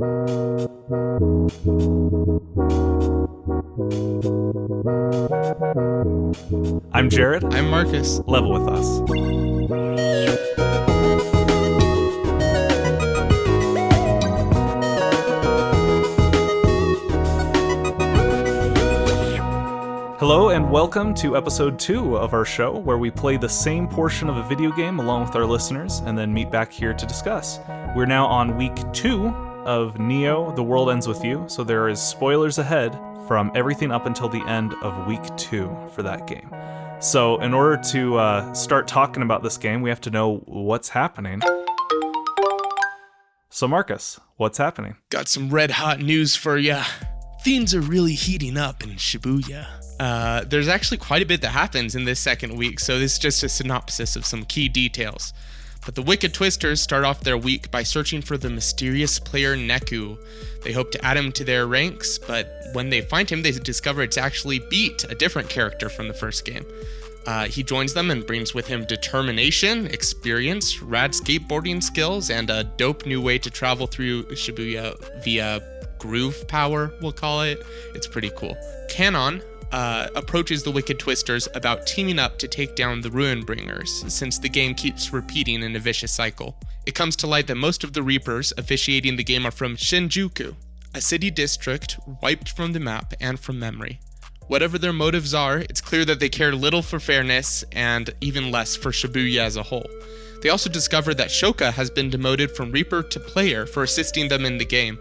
I'm Jared. I'm Marcus. Level with us. Hello and welcome to episode 2 of our show, where we play the same portion of a video game along with our listeners and then meet back here to discuss. We're now on week 2 of Neo, The World Ends With You, so there is spoilers ahead from everything up until the end of week 2 for that game. So in order to start talking about this game, we have to know what's happening. So Marcus, what's happening? Got some red hot news for ya. Things are really heating up in Shibuya. There's actually quite a bit that happens in this second week, so this is just a synopsis of some key details. But the Wicked Twisters start off their week by searching for the mysterious player Neku. They hope to add him to their ranks, but when they find him, they discover it's actually Beat, a different character from the first game. He joins them and brings with him determination, experience, rad skateboarding skills, and a dope new way to travel through Shibuya via groove power, we'll call it. It's pretty cool. Kanon approaches the Wicked Twisters about teaming up to take down the Ruin Bringers, since the game keeps repeating in a vicious cycle. It comes to light that most of the Reapers officiating the game are from Shinjuku, a city district wiped from the map and from memory. Whatever their motives are, it's clear that they care little for fairness and even less for Shibuya as a whole. They also discover that Shoka has been demoted from Reaper to player for assisting them in the game.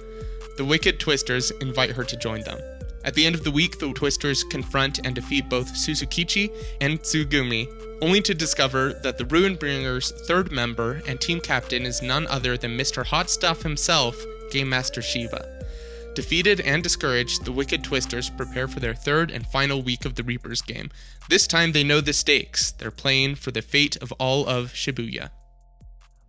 The Wicked Twisters invite her to join them. At the end of the week, the Twisters confront and defeat both Suzukichi and Tsugumi, only to discover that the Ruin Bringers' third member and team captain is none other than Mr. Hot Stuff himself, Game Master Shiba. Defeated and discouraged, the Wicked Twisters prepare for their third and final week of the Reapers game. This time they know the stakes. They're playing for the fate of all of Shibuya.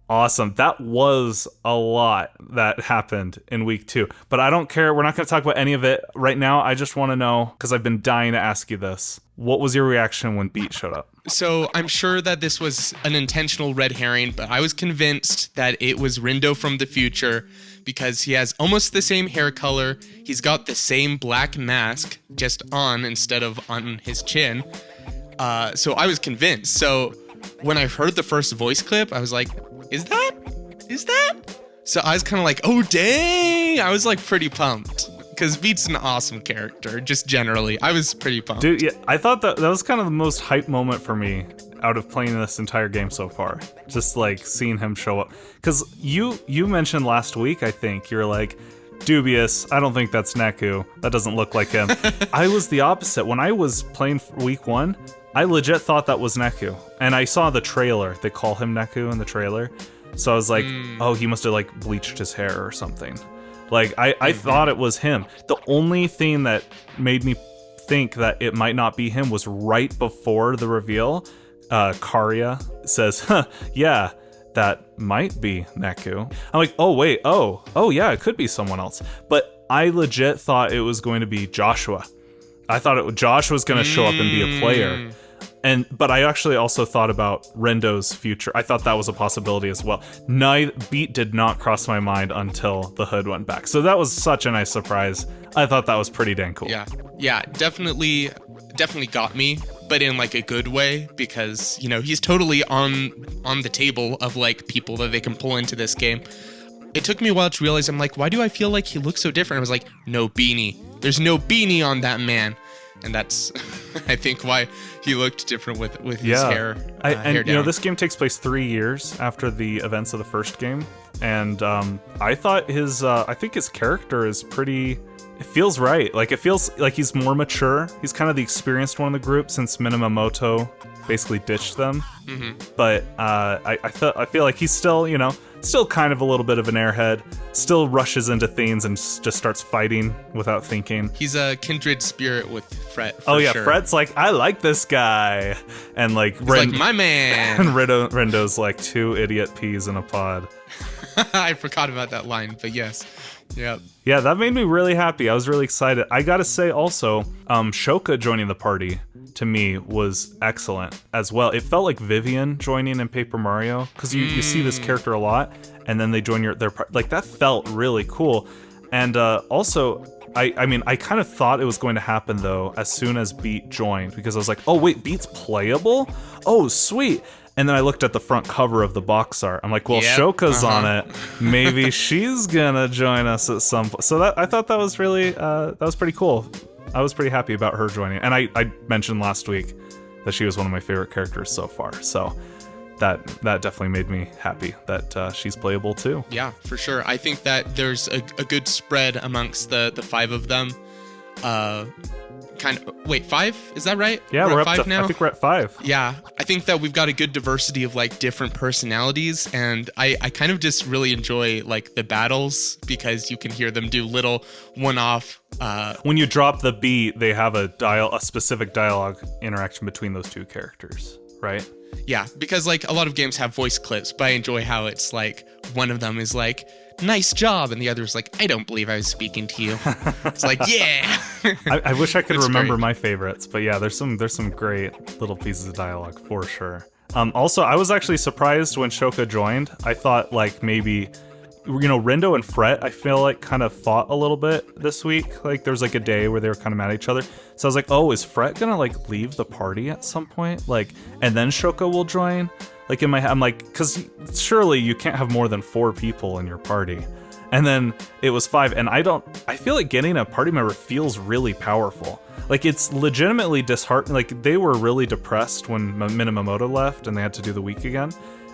Awesome. That was a lot that happened in week 2. But I don't care. We're not going to talk about any of it right now. I just want to know, because I've been dying to ask you this. What was your reaction when Beat showed up? So I'm sure that this was an intentional red herring, but I was convinced that it was Rindo from the future because he has almost the same hair color. He's got the same black mask, just on instead of on his chin. So I was convinced. So when I heard the first voice clip, I was like, Is that? So I was kind of like, oh, dang. I was like pretty pumped because Beat's an awesome character, just generally. I was pretty pumped. Dude, yeah, I thought that was kind of the most hype moment for me out of playing this entire game so far. Just like seeing him show up. Because you mentioned last week, I think, you're like, dubious. I don't think that's Neku. That doesn't look like him. I was the opposite. When I was playing week 1, I legit thought that was Neku. And I saw the trailer. They call him Neku in the trailer. So I was like, oh, he must have like bleached his hair or something. Like, I thought it was him. The only thing that made me think that it might not be him was right before the reveal. Karya says, yeah, that might be Neku. I'm like, oh, wait, oh, yeah, it could be someone else. But I legit thought it was going to be Joshua. I thought Josh was going to show up and be a player. But I actually also thought about Rendo's future. I thought that was a possibility as well. Beat did not cross my mind until the hood went back. So that was such a nice surprise. I thought that was pretty dang cool. Yeah, definitely got me, but in like a good way, because, you know, he's totally on the table of like people that they can pull into this game. It took me a while to realize, I'm like, why do I feel like he looks so different? I was like, no beanie. There's no beanie on that man. And that's, I think, why he looked different with his hair. Hair down. You know, this game takes place 3 years after the events of the first game, and I thought I think his character is pretty. It feels right. Like, it feels like he's more mature. He's kind of the experienced one in the group since Motoi basically ditched them. Mm-hmm. But I feel like he's still, you know, still kind of a little bit of an airhead, still rushes into things and just starts fighting without thinking. He's a kindred spirit with Fret, sure. Fret's like, I like this guy. And like, like my man. And Rendo's like 2 idiot peas in a pod. I forgot about that line, but yes. Yep. Yeah, that made me really happy. I was really excited. I gotta say also, Shoka joining the party to me was excellent as well. It felt like Vivian joining in Paper Mario, because you see this character a lot, and then they join their like that felt really cool. And also, I mean, I kind of thought it was going to happen though as soon as Beat joined, because I was like, oh wait, Beat's playable? Oh sweet. And then I looked at the front cover of the box art. I'm like, well, Shoka's on it. Maybe she's gonna join us at some point. So I thought that was really that was pretty cool. I was pretty happy about her joining. And I mentioned last week that she was one of my favorite characters so far. So that definitely made me happy that she's playable too. Yeah, for sure. I think that there's a good spread amongst the 5 of them. Wait, 5? Is that right? Yeah, we're up 5 to now. I think we're at 5. Yeah, I think that we've got a good diversity of like different personalities, and I kind of just really enjoy like the battles because you can hear them do little one-off. When you drop the beat, they have a specific dialogue interaction between those two characters, right? Yeah, because like a lot of games have voice clips, but I enjoy how it's like one of them is like, nice job, and the other is like, I don't believe I was speaking to you. It's like, yeah. I wish I could It's remember great. my favorites, but yeah, there's some great little pieces of dialogue for sure. Also, I was actually surprised when Shoka joined. I thought like maybe, Rindo and Fret, I feel like kind of fought a little bit this week. Like there was like a day where they were kind of mad at each other. So I was like, oh, is Fret gonna like leave the party at some point? Like, and then Shoka will join? Like in my head, I'm like, because surely you can't have more than 4 people in your party. And then it was 5, and I feel like getting a party member feels really powerful. Like it's legitimately disheartening. Like they were really depressed when Minamoto left and they had to do the week again.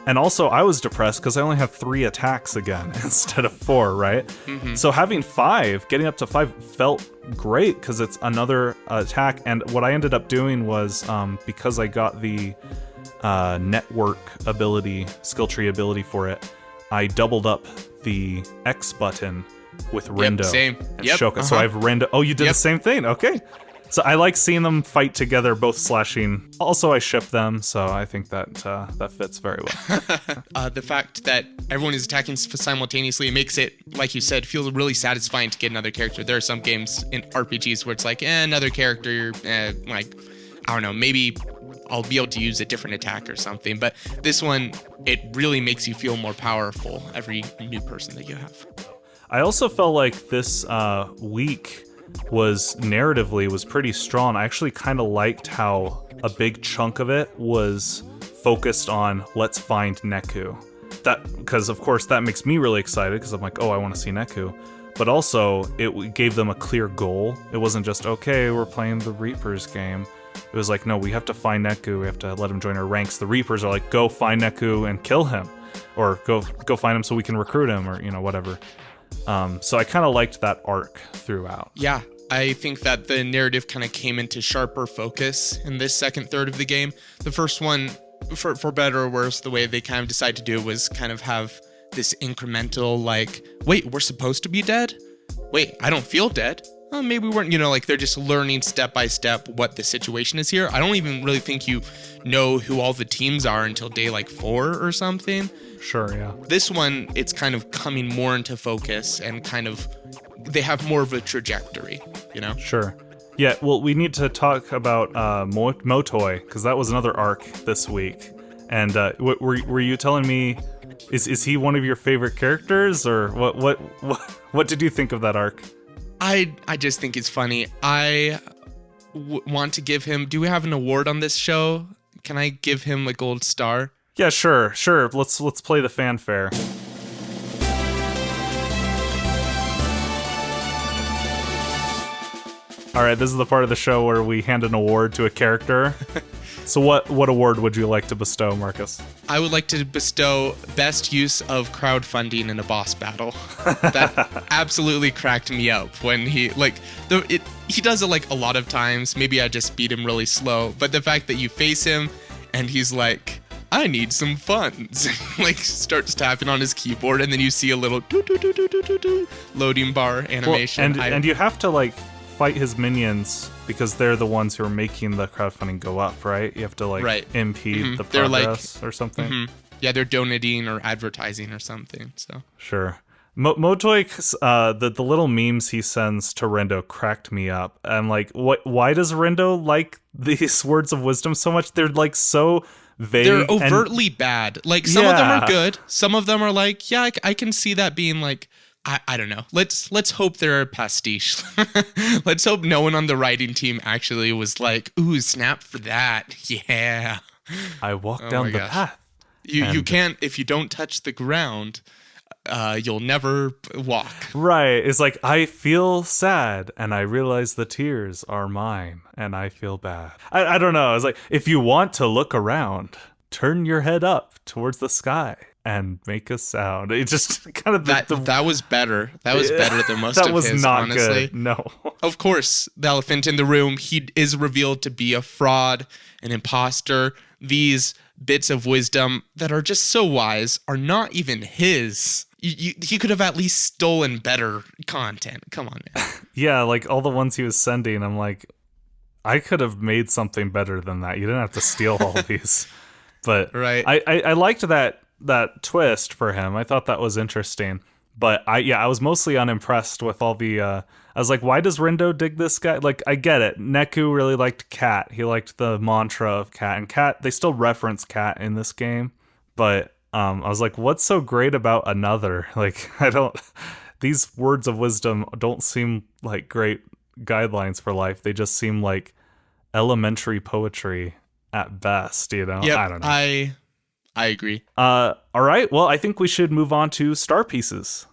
And also I was depressed because I only have 3 attacks again instead of 4, right? Mm-hmm. So having 5, getting up to 5 felt great because it's another attack. And what I ended up doing was, because I got the network ability, skill tree ability for it, I doubled up the X button with Rindo same. and Yep. Shoka. So I have Rindo. Oh, you did Yep. the same thing. Okay. So I like seeing them fight together, both slashing. Also, I ship them, so I think that fits very well. The fact that everyone is attacking simultaneously makes it, like you said, feel really satisfying to get another character. There are some games in RPGs where it's like, another character, like, I don't know, maybe I'll be able to use a different attack or something. But this one, it really makes you feel more powerful every new person that you have. I also felt like this week was pretty strong. I actually kind of liked how a big chunk of it was focused on let's find Neku. That because of course that makes me really excited because I'm like, oh, I want to see Neku. But also it gave them a clear goal. It wasn't just okay, we're playing the Reapers game. It was like, no, we have to find Neku. We have to let him join our ranks. The Reapers are like, go find Neku and kill him, or go find him so we can recruit him, or whatever. So I kind of liked that arc throughout. Yeah, I think that the narrative kind of came into sharper focus in this second third of the game. The first one, for better or worse, the way they kind of decided to do it was kind of have this incremental, like, wait, we're supposed to be dead? Wait, I don't feel dead. Oh, maybe we weren't, like they're just learning step by step what the situation is here. I don't even really think you know who all the teams are until day like 4 or something. Sure, yeah. This one, it's kind of coming more into focus and kind of, they have more of a trajectory, Sure. Yeah, well, we need to talk about Motoi, because that was another arc this week. And were you telling me, is he one of your favorite characters, or what did you think of that arc? I just think it's funny. I want to give him, do we have an award on this show? Can I give him a gold star? Yeah, sure. Let's play the fanfare. All right, this is the part of the show where we hand an award to a character. So what award would you like to bestow, Marcus? I would like to bestow best use of crowdfunding in a boss battle. That absolutely cracked me up when he he does it like a lot of times. Maybe I just beat him really slow, but the fact that you face him and he's like, I need some funds. Like starts tapping on his keyboard, and then you see a little loading bar animation. And you have to like fight his minions because they're the ones who are making the crowdfunding go up, right? You have to impede the progress or something. Mm-hmm. Yeah, they're donating or advertising or something. So sure. Motoi, the little memes he sends to Rindo cracked me up. I'm like, why does Rindo like these words of wisdom so much? They're like so vague. They're overtly bad. Like, some of them Yeah. are good. Some of them are like, yeah, I can see that being like, I don't know. Let's hope they're a pastiche. Let's hope no one on the writing team actually was like, ooh, snap for that. Yeah. I walk Oh down my the gosh. path. You can't, if you don't touch the ground, you'll never walk. Right. It's like, I feel sad and I realize the tears are mine and I feel bad. I don't know. It's like, if you want to look around, turn your head up towards the sky and make a sound. It just kind of That was better. That was better than most that of was his, not honestly. good. No. Of course, the elephant in the room, he is revealed to be a fraud, an imposter. These bits of wisdom that are just so wise are not even his. He could have at least stolen better content. Come on, man. Yeah, like all the ones he was sending, I'm like, I could have made something better than that. You didn't have to steal all of these. But Right. I liked that twist for him. I thought that was interesting. But I was mostly unimpressed with all the I was like, why does Rindo dig this guy? Like, I get it. Neku really liked Cat. He liked the mantra of Cat. And Cat, they still reference Cat in this game. But I was like, what's so great about another? Like, these words of wisdom don't seem like great guidelines for life. They just seem like elementary poetry at best, you know? Yep, I don't know. I agree. All right. Well, I think we should move on to star pieces.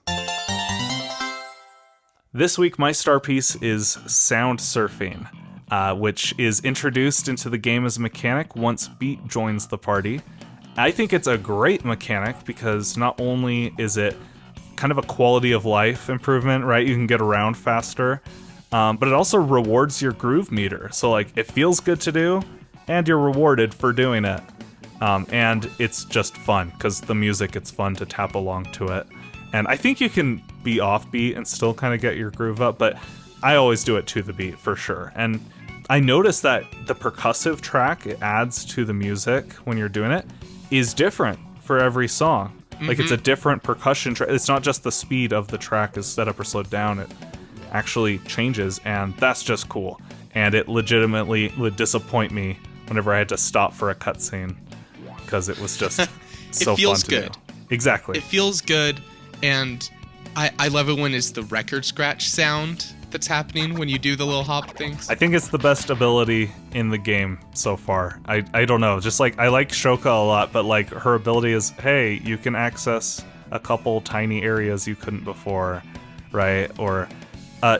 This week, my star piece is sound surfing, which is introduced into the game as a mechanic once Beat joins the party. I think it's a great mechanic because not only is it kind of a quality of life improvement, right? You can get around faster, but it also rewards your groove meter. So, like, it feels good to do, and you're rewarded for doing it. And it's just fun because the music, it's fun to tap along to it. And I think you can be offbeat and still kind of get your groove up, but I always do it to the beat for sure. And I noticed that the percussive track it adds to the music when you're doing it is different for every song. Mm-hmm. Like, it's a different percussion track. It's not just the speed of the track is set up or slowed down. It actually changes, and that's just cool. And it legitimately would disappoint me whenever I had to stop for a cutscene because it was just so fun to do. Exactly. It feels good, and I love it when it's the record scratch sound that's happening when you do the little hop things. I think it's the best ability in the game so far. I don't know. Just like, I like Shoka a lot, but like her ability is, hey, you can access a couple tiny areas you couldn't before, right? Or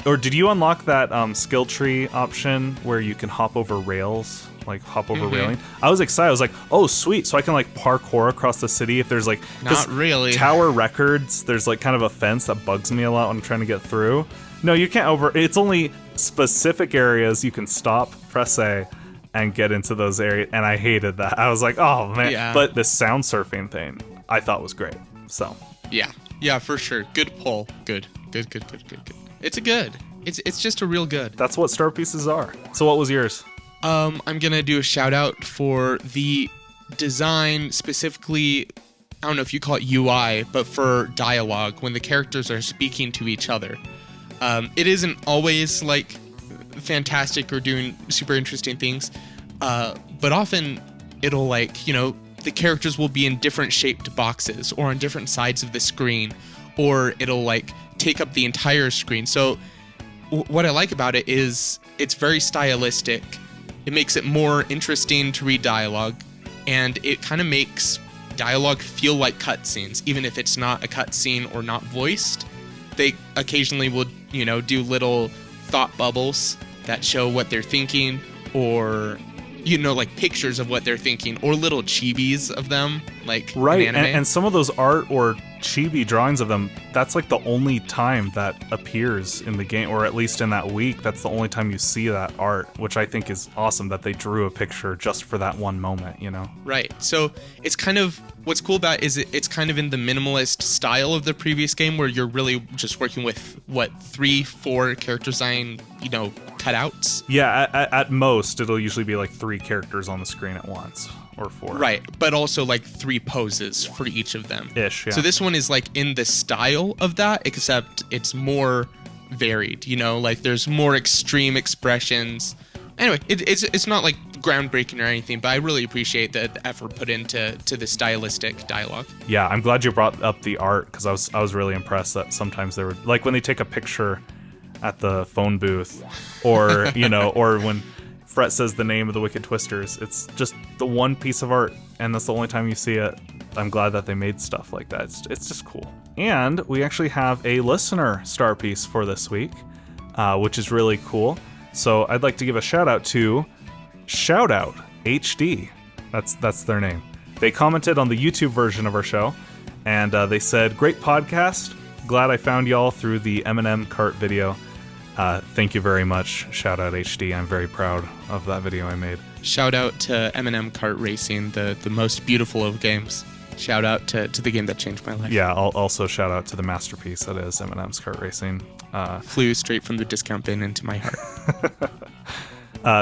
did you unlock that skill tree option where you can hop over rails? Like hop over railing. I was excited. I was like, oh sweet, so I can like parkour across the city if there's like, not really tower records, there's like kind of a fence that bugs me a lot when I'm trying to get through. No, you can't it's only specific areas you can stop, press A, and get into those areas, and I hated that. I was like, oh man. Yeah. But the sound surfing thing I thought was great. So yeah, for sure. Good pull. Good. It's a good. It's just a real good. That's what star pieces are. So what was yours? I'm gonna do a shout out for the design, specifically, I don't know if you call it UI, but for dialogue when the characters are speaking to each other. It isn't always like fantastic or doing super interesting things, but often it'll like, you know, the characters will be in different shaped boxes or on different sides of the screen, or it'll like take up the entire screen. So what I like about it is it's very stylistic. It makes it more interesting to read dialogue, and it kind of makes dialogue feel like cutscenes, even if it's not a cutscene or not voiced. They occasionally will, you know, do little thought bubbles that show what they're thinking, or, you know, like pictures of what they're thinking, or little chibis of them, like right. in anime. And some of those art or chibi drawings of them, that's like the only time that appears in the game, or at least in that week, that's the only time you see that art, which I think is awesome that they drew a picture just for that one moment, you know? Right. So it's kind of, what's cool about it is it's kind of in the minimalist style of the previous game, where you're really just working with, 3-4 character design, you know, cutouts. Yeah, at most, it'll usually be like 3 characters on the screen at once, or 4. Right, but also like 3 poses for each of them. Ish, yeah. So this one is like in the style of that, except it's more varied, you know, like there's more extreme expressions. Anyway, it's not like groundbreaking or anything, but I really appreciate the effort put into the stylistic dialogue. Yeah, I'm glad you brought up the art, because I was really impressed that sometimes there were, like when they take a picture at the phone booth, or or when Fret says the name of the Wicked Twisters, it's just the one piece of art, and that's the only time you see it. I'm glad that they made stuff like that. It's just cool. And we actually have a listener star piece for this week, which is really cool. So I'd like to give a shout out to Shoutout HD. That's their name. They commented on the YouTube version of our show, and they said, "Great podcast. Glad I found y'all through the M&M cart video. Thank you very much, Shoutout HD. I'm very proud of that video I made." Shout out to M&M Kart Racing, the most beautiful of games. Shout out to the game that changed my life. Yeah, I'll also shout out to the masterpiece that is M&M's Kart Racing. Flew straight from the discount bin into my heart.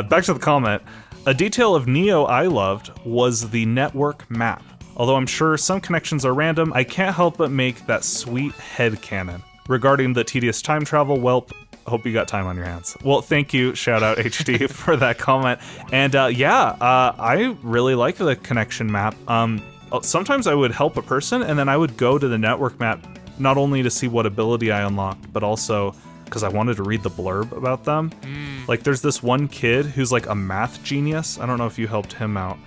Back to the comment. A detail of Neo I loved was the network map. Although I'm sure some connections are random, I can't help but make that sweet headcanon. Regarding the tedious time travel, welp, hope you got time on your hands. Well, thank you, Shoutout HD, for that comment. And I really like the connection map. Sometimes I would help a person, and then I would go to the network map, not only to see what ability I unlocked, but also because I wanted to read the blurb about them. Like, there's this one kid who's like a math genius. I don't know if you helped him out.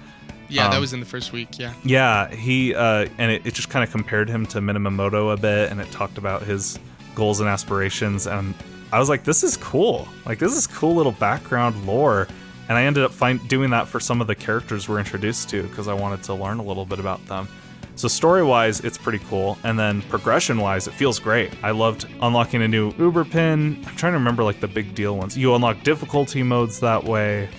Yeah, that was in the first week, yeah. Yeah, he, and it just kind of compared him to Minamoto a bit, and it talked about his goals and aspirations, and I was like, this is cool. Like, this is cool little background lore. And I ended up doing that for some of the characters we're introduced to, because I wanted to learn a little bit about them. So story-wise, it's pretty cool. And then progression-wise, it feels great. I loved unlocking a new Uber pin. I'm trying to remember like the big deal ones. You unlock difficulty modes that way.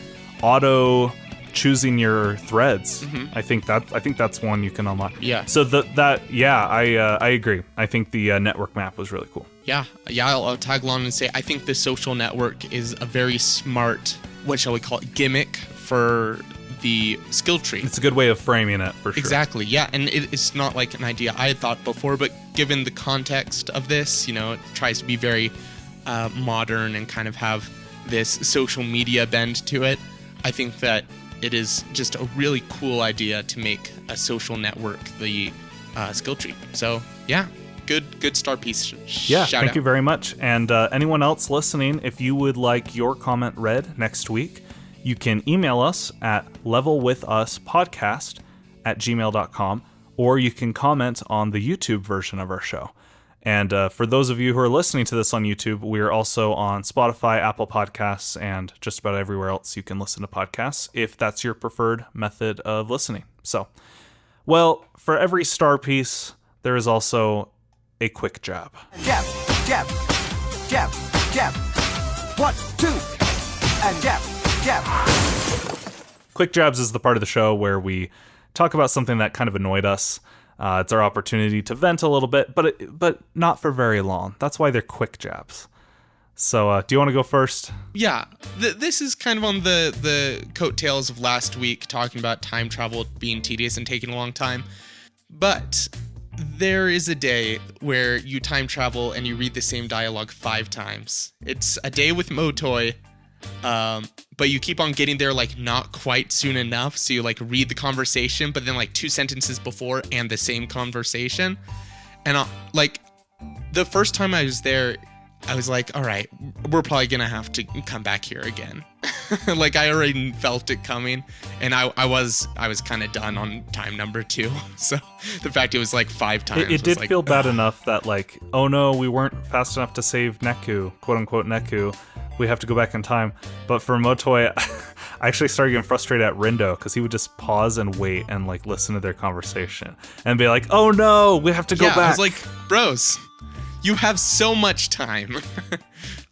Auto choosing your threads. I think that's one you can unlock. Yeah. So I agree. I think the network map was really cool. Yeah. I'll tag along and say I think the social network is a very smart, what shall we call it, gimmick for the skill tree. It's a good way of framing it, for sure. Exactly, yeah, and it's not like an idea I had thought before, but given the context of this, it tries to be very modern and kind of have this social media bend to it. I think that it is just a really cool idea to make a social network the skill tree. So, yeah. Good star piece. Yeah, thank you very much. And anyone else listening, if you would like your comment read next week, you can email us at levelwithuspodcast@gmail.com, or you can comment on the YouTube version of our show. And for those of you who are listening to this on YouTube, we are also on Spotify, Apple Podcasts, and just about everywhere else you can listen to podcasts, if that's your preferred method of listening. So, well, for every star piece, there is also a quick jab. Jab, jab, jab, jab. 1, 2, and jab, jab. Quick jabs is the part of the show where we talk about something that kind of annoyed us. It's our opportunity to vent a little bit, but not for very long. That's why they're quick jabs. So, do you want to go first? Yeah, this is kind of on the coattails of last week, talking about time travel being tedious and taking a long time. But there is a day where you time travel and you read the same dialogue 5 times. It's a day with Motoi, but you keep on getting there like not quite soon enough. So you like read the conversation, but then like 2 sentences before and the same conversation. And like the first time I was there, I was like, all right, we're probably gonna have to come back here again. Like I already felt it coming, and I was kind of done on time number 2. So the fact it was like 5 times. It did like, feel bad enough that like, oh no, we weren't fast enough to save Neku, quote unquote Neku. We have to go back in time. But for Motoi, I actually started getting frustrated at Rindo because he would just pause and wait and like listen to their conversation and be like, oh no, we have to go back. I was like, bros, you have so much time.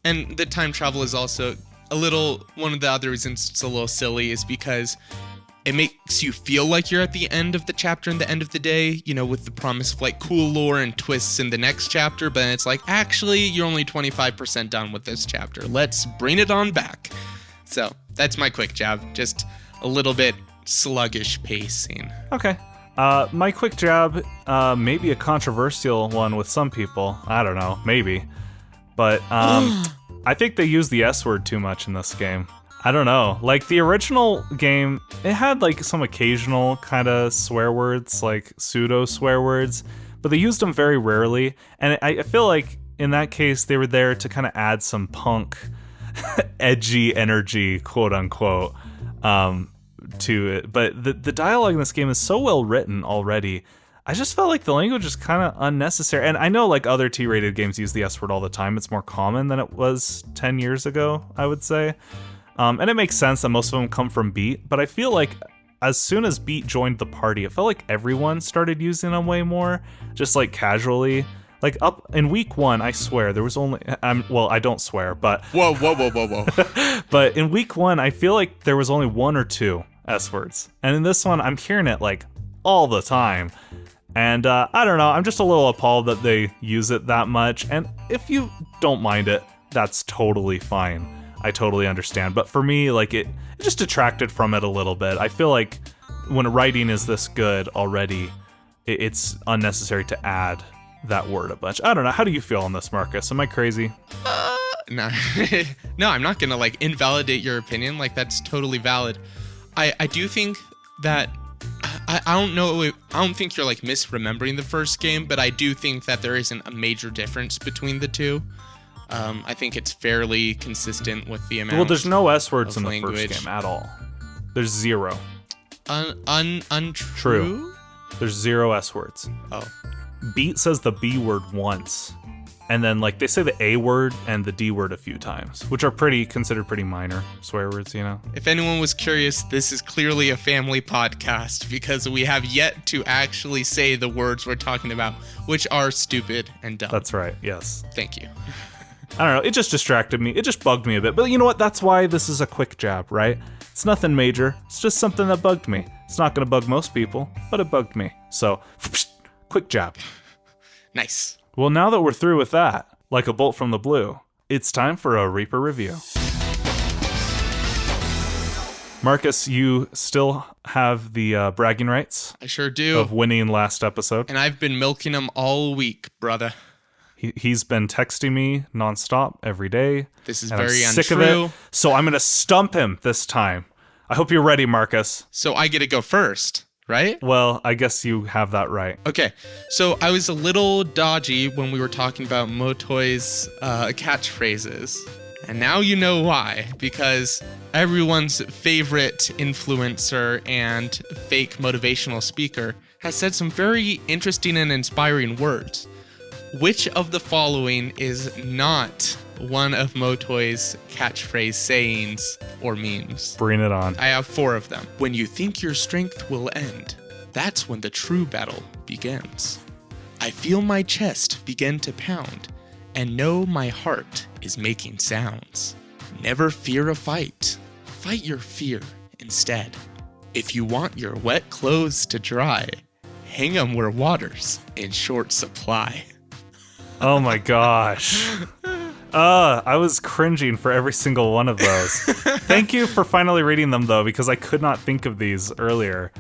And the time travel is also one of the other reasons it's a little silly is because it makes you feel like you're at the end of the chapter and the end of the day, with the promise of like cool lore and twists in the next chapter, but it's like, actually, you're only 25% done with this chapter. Let's bring it on back. So that's my quick jab. Just a little bit sluggish pacing. Okay. My quick jab, maybe a controversial one with some people. I don't know, maybe. But I think they use the S word too much in this game. I don't know. Like the original game, it had like some occasional kind of swear words, like pseudo swear words, but they used them very rarely. And I feel like in that case, they were there to kind of add some punk, edgy energy, quote unquote, to it. But the dialogue in this game is so well written already. I just felt like the language is kind of unnecessary. And I know like other T-rated games use the S word all the time. It's more common than it was 10 years ago, I would say. And it makes sense that most of them come from Beat, but I feel like as soon as Beat joined the party, it felt like everyone started using them way more, just like casually. Like up in week 1, I swear there was only well, I don't swear, but Whoa. but in week 1, I feel like there was only 1 or 2 S words, and in this one, I'm hearing it like all the time. And I don't know, I'm just a little appalled that they use it that much. And if you don't mind it, that's totally fine. I totally understand. But for me, like it just detracted from it a little bit. I feel like when writing is this good already, it's unnecessary to add that word a bunch. I don't know. How do you feel on this, Marcus? Am I crazy? No, no, I'm not gonna like invalidate your opinion. Like that's totally valid. I do think that I don't know. I don't think you're like misremembering the first game, but I do think that there isn't a major difference between the two. I think it's fairly consistent with the amount. Well, there's no S words in the language. first game at all. There's 0. Untrue? True. There's 0 S words. Oh. Beat says the B word once, and then like they say the A word and the D word a few times, which are considered pretty minor swear words, you know. If anyone was curious, this is clearly a family podcast because we have yet to actually say the words we're talking about, which are stupid and dumb. That's right. Yes. Thank you. I don't know. It just distracted me. It just bugged me a bit. But you know what? That's why this is a quick jab, right? It's nothing major. It's just something that bugged me. It's not going to bug most people, but it bugged me. So, quick jab. Nice. Well, now that we're through with that, like a bolt from the blue, it's time for a Reaper review. Marcus, you still have the bragging rights I sure do. of winning last episode. And I've been milking them all week, brother. He's been texting me nonstop every day. This is and very I'm sick untrue. of it, so I'm going to stump him this time. I hope you're ready, Marcus. So I get to go first, right? Well, I guess you have that right. Okay, so I was a little dodgy when we were talking about Motoi's catchphrases. And now you know why. Because everyone's favorite influencer and fake motivational speaker has said some very interesting and inspiring words. Which of the following is not one of Motoi's catchphrase sayings or memes? Bring it on. I have 4 of them. When you think your strength will end, that's when the true battle begins. I feel my chest begin to pound and know my heart is making sounds. Never fear a fight. Fight your fear instead. If you want your wet clothes to dry, hang 'em where water's in short supply. Oh my gosh. I was cringing for every single one of those. Thank you for finally reading them, though, because I could not think of these earlier.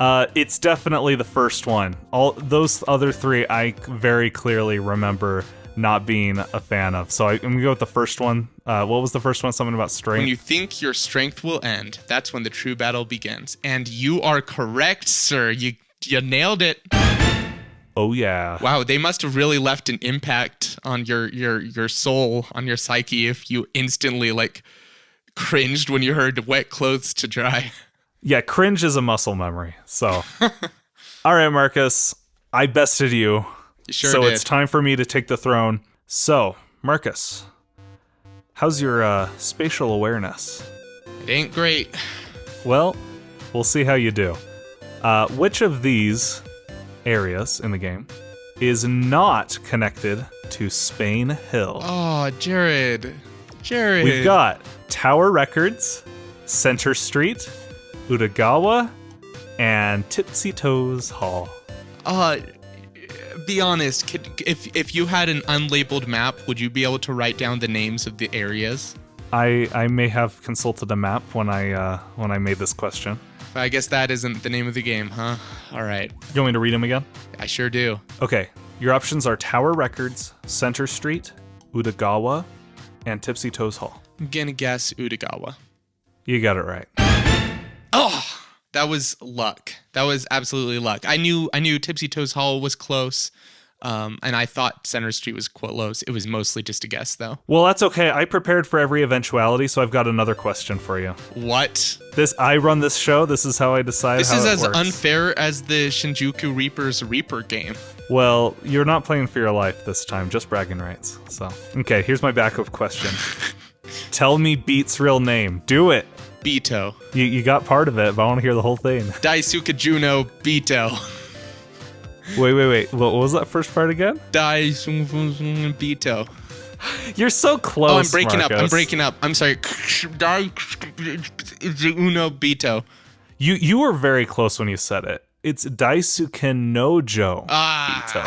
It's definitely the first one. All those other 3, I very clearly remember not being a fan of. So I'm going to go with the first one. What was the first one? Something about strength? When you think your strength will end, that's when the true battle begins. And you are correct, sir. You nailed it. Oh, yeah. Wow, they must have really left an impact on your soul, on your psyche, if you instantly, like, cringed when you heard wet clothes to dry. Yeah, cringe is a muscle memory. So, all right, Marcus, I bested you. You sure so did. It's time for me to take the throne. So, Marcus, how's your spatial awareness? It ain't great. Well, we'll see how you do. Which of these areas in the game is not connected to Spain Hill? Oh, Jared. We've got Tower Records, Center Street, Utagawa, and Tipsy Toes Hall. Be honest, if you had an unlabeled map, would you be able to write down the names of the areas? I may have consulted a map when I made this question. I guess that isn't the name of the game, huh? All right. You want me to read them again? I sure do. Okay. Your options are Tower Records, Center Street, Utagawa, and Tipsy Toes Hall. I'm gonna guess Utagawa. You got it right. Oh, that was luck. That was absolutely luck. I knew Tipsy Toes Hall was close. And I thought Center Street was close. It was mostly just a guess, though. Well, that's okay. I prepared for every eventuality, so I've got another question for you. What? I run this show. This is how I decide this how is it as works. unfair as the Shinjuku Reaper's Reaper game. Well, you're not playing for your life this time, just bragging rights. So, okay, here's my backup question. Tell me Beat's real name. Do it. Bito. You got part of it, but I want to hear the whole thing. Daisuke Juno Bito. Wait. What was that first part again? Daisuke Bito. You're so close. Oh, I'm breaking Marcus. up. I'm sorry. Uno Bito. You were very close when you said it. It's Daisuke Nojo Bito.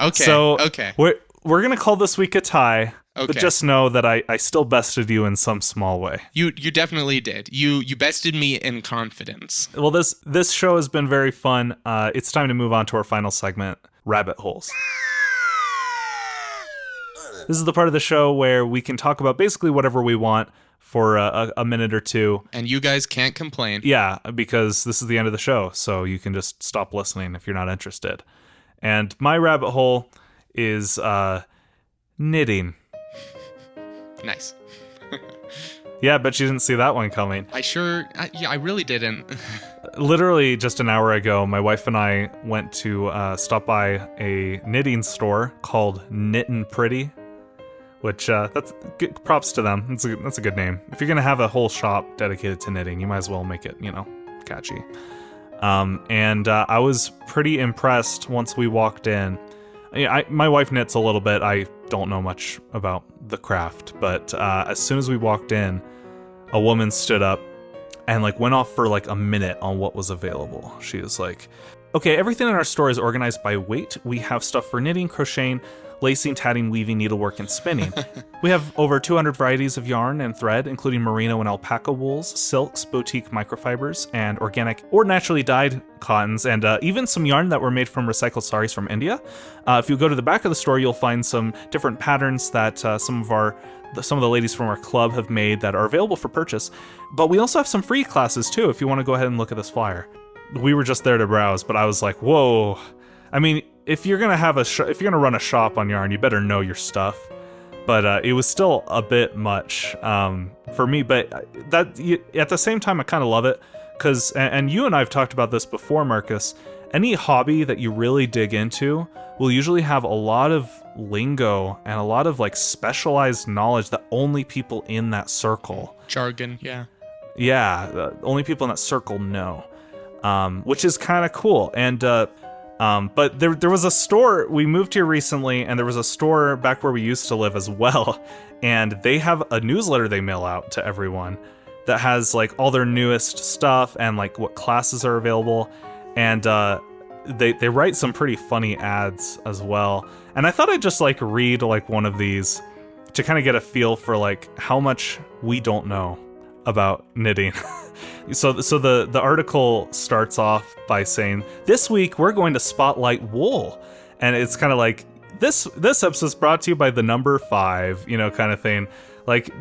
Okay. So okay. We're gonna call this week a tie. Okay. But just know that I still bested you in some small way. You definitely did. You bested me in confidence. Well, this show has been very fun. It's time to move on to our final segment, Rabbit Holes. This is the part of the show where we can talk about basically whatever we want for a minute or two. And you guys can't complain. Yeah, because this is the end of the show, so you can just stop listening if you're not interested. And my rabbit hole is knitting. Nice. Yeah, but you didn't see that one coming. I really didn't. Literally just an hour ago, my wife and I went to stop by a knitting store called Knittin' Pretty, which that's good, props to them. That's a good name. If you're gonna have a whole shop dedicated to knitting, you might as well make it, catchy. And I was pretty impressed once we walked in. My wife knits a little bit. I don't know much about the craft, but as soon as we walked in, a woman stood up and went off for a minute on what was available. She was like, okay, everything in our store is organized by weight. We have stuff for knitting, crocheting, lacing, tatting, weaving, needlework, and spinning. We have over 200 varieties of yarn and thread, including merino and alpaca wools, silks, boutique microfibers, and organic or naturally dyed cottons, and even some yarn that were made from recycled saris from India. If you go to the back of the store, you'll find some different patterns that some of the ladies from our club have made that are available for purchase. But we also have some free classes too, if you want to go ahead and look at this flyer. We were just there to browse, but I was like, whoa. I mean, if you're gonna if you're gonna run a shop on yarn, you better know your stuff. But it was still a bit much for me. But at the same time, I kind of love it because, and you and I have talked about this before, Marcus. Any hobby that you really dig into will usually have a lot of lingo and a lot of specialized knowledge that only people in that circle, Jargon, yeah. Yeah, only people in that circle know, which is kind of cool. And but there was a store, we moved here recently, and there was a store back where we used to live as well, and they have a newsletter they mail out to everyone that has all their newest stuff and what classes are available, and they write some pretty funny ads as well. And I thought I'd just read one of these to kind of get a feel for how much we don't know about knitting. So the article starts off by saying, this week we're going to spotlight wool. And it's kind of this episode is brought to you by the number 5, kind of thing.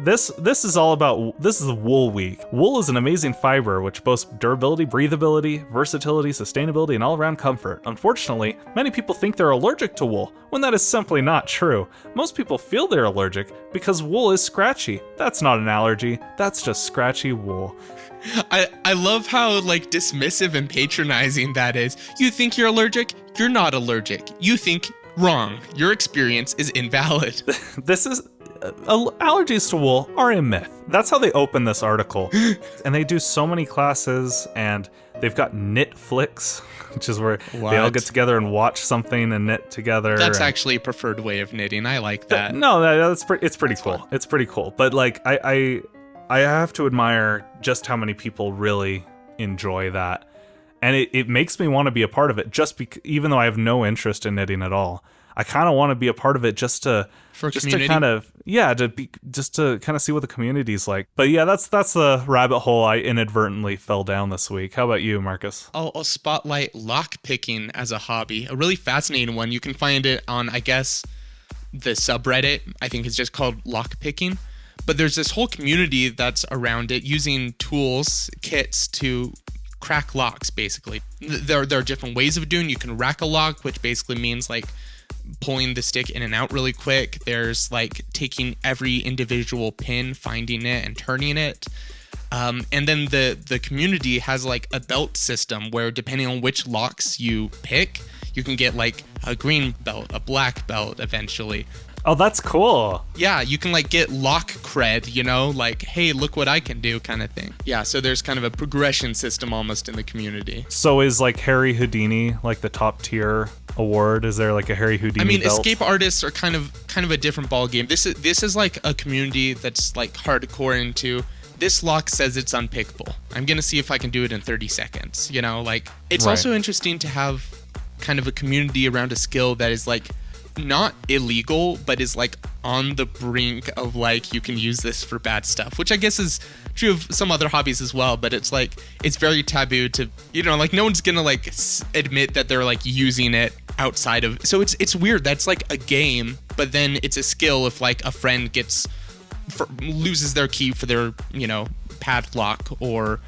This is all about, this is Wool Week. Wool is an amazing fiber which boasts durability, breathability, versatility, sustainability, and all-around comfort. Unfortunately, many people think they're allergic to wool, when that is simply not true. Most people feel they're allergic because wool is scratchy. That's not an allergy, that's just scratchy wool. I love how dismissive and patronizing that is. You think you're allergic? You're not allergic. You think wrong. Your experience is invalid. This is... allergies to wool are a myth. That's how they open this article. And they do so many classes, and they've got knit flicks, which is where they all get together and watch something and knit together. That's actually a preferred way of knitting. I like that. It's pretty cool. Fun. It's pretty cool. But I have to admire just how many people really enjoy that. And it makes me want to be a part of it, even though I have no interest in knitting at all. I kind of want to be a part of it just to kind of see what the community's like. But yeah, that's the rabbit hole I inadvertently fell down this week. How about you, Marcus? I'll spotlight lockpicking as a hobby, a really fascinating one. You can find it on, I guess, the subreddit. I think it's just called lockpicking. But there's this whole community that's around it using tools, kits to crack locks, basically. There are different ways of doing. You can rack a lock, which basically means like pulling the stick in and out really quick. There's like taking every individual pin, finding it and turning it. And then the community has like a belt system where depending on which locks you pick, you can get like a green belt, a black belt eventually. Oh, that's cool. Yeah, you can like get lock cred, you know, like, hey, look what I can do kind of thing. Yeah, so there's kind of a progression system almost in the community. So is like Harry Houdini like the top tier award? Is there like a Harry Houdini I mean, belt? escape artists are kind of a different ball game. This is like a community that's like hardcore into this lock says it's unpickable. I'm going to see if I can do it in 30 seconds, you know, like it's Right. also interesting to have kind of a community around a skill that is like not illegal, but is like on the brink of like, you can use this for bad stuff, which I guess is true of some other hobbies as well. But it's like, it's very taboo to, you know, like no one's gonna like admit that they're like using it outside of, so it's weird. That's like a game, but then it's a skill if like a friend loses their key for their, you know, padlock or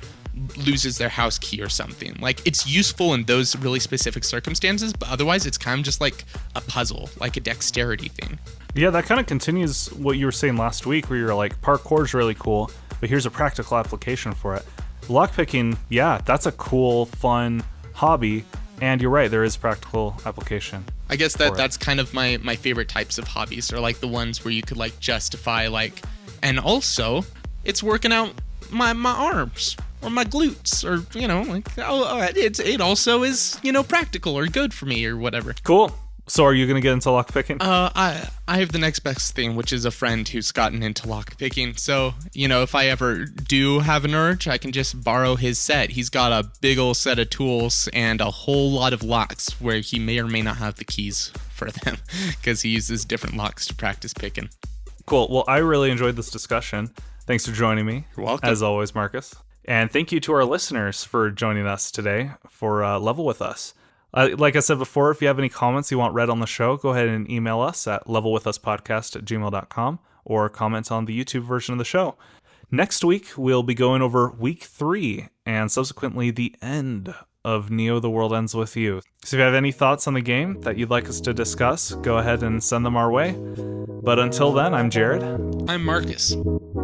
loses their house key or something. Like it's useful in those really specific circumstances, but otherwise it's kind of just like a puzzle, like a dexterity thing. Yeah, that kind of continues what you were saying last week where you're like, parkour's really cool, but here's a practical application for it. Lockpicking, yeah, that's a cool, fun hobby, and you're right, there is practical application. I guess that's kind of my favorite types of hobbies, are like the ones where you could like justify like, and also it's working out my arms or my glutes, or, you know, like, it also is, you know, practical or good for me or whatever. Cool. So are you going to get into lockpicking? I have the next best thing, which is a friend who's gotten into lockpicking. So, you know, if I ever do have an urge, I can just borrow his set. He's got a big old set of tools and a whole lot of locks where he may or may not have the keys for them because he uses different locks to practice picking. Cool. Well, I really enjoyed this discussion. Thanks for joining me. You're welcome. As always, Marcus. And thank you to our listeners for joining us today for Level With Us. Like I said before, if you have any comments you want read on the show, go ahead and email us at levelwithuspodcast@gmail.com or comment on the YouTube version of the show. Next week, we'll be going over week 3 and subsequently the end of Neo The World Ends With You. So if you have any thoughts on the game that you'd like us to discuss, go ahead and send them our way. But until then, I'm Jared. I'm Marcus.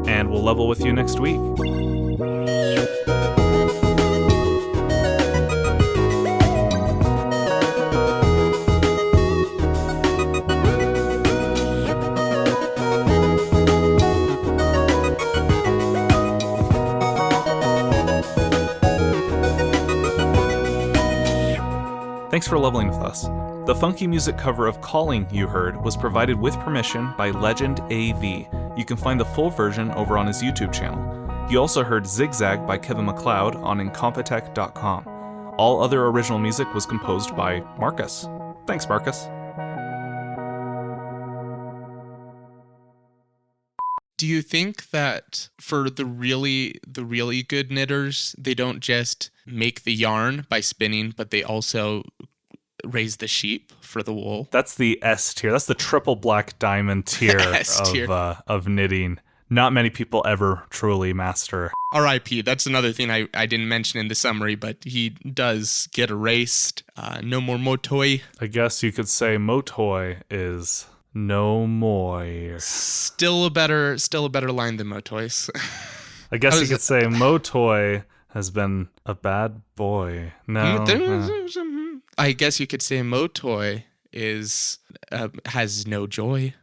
And we'll level with you next week. Thanks for leveling with us. The funky music cover of Calling you heard was provided with permission by LegendAV. You can find the full version over on his YouTube channel. You also heard ZigZag by Kevin MacLeod on Incompetech.com. All other original music was composed by Marcus. Thanks, Marcus. Do you think that for the really good knitters, they don't just make the yarn by spinning, but they also raise the sheep for the wool? That's the S tier. That's the triple black diamond tier of knitting. Not many people ever truly master. R.I.P. That's another thing I didn't mention in the summary, but he does get erased. No more Motoi. I guess you could say Motoi is no more. Still a better line than Motoi's. I guess you could say Motoi has been a bad boy. No. I guess you could say Motoi has no joy.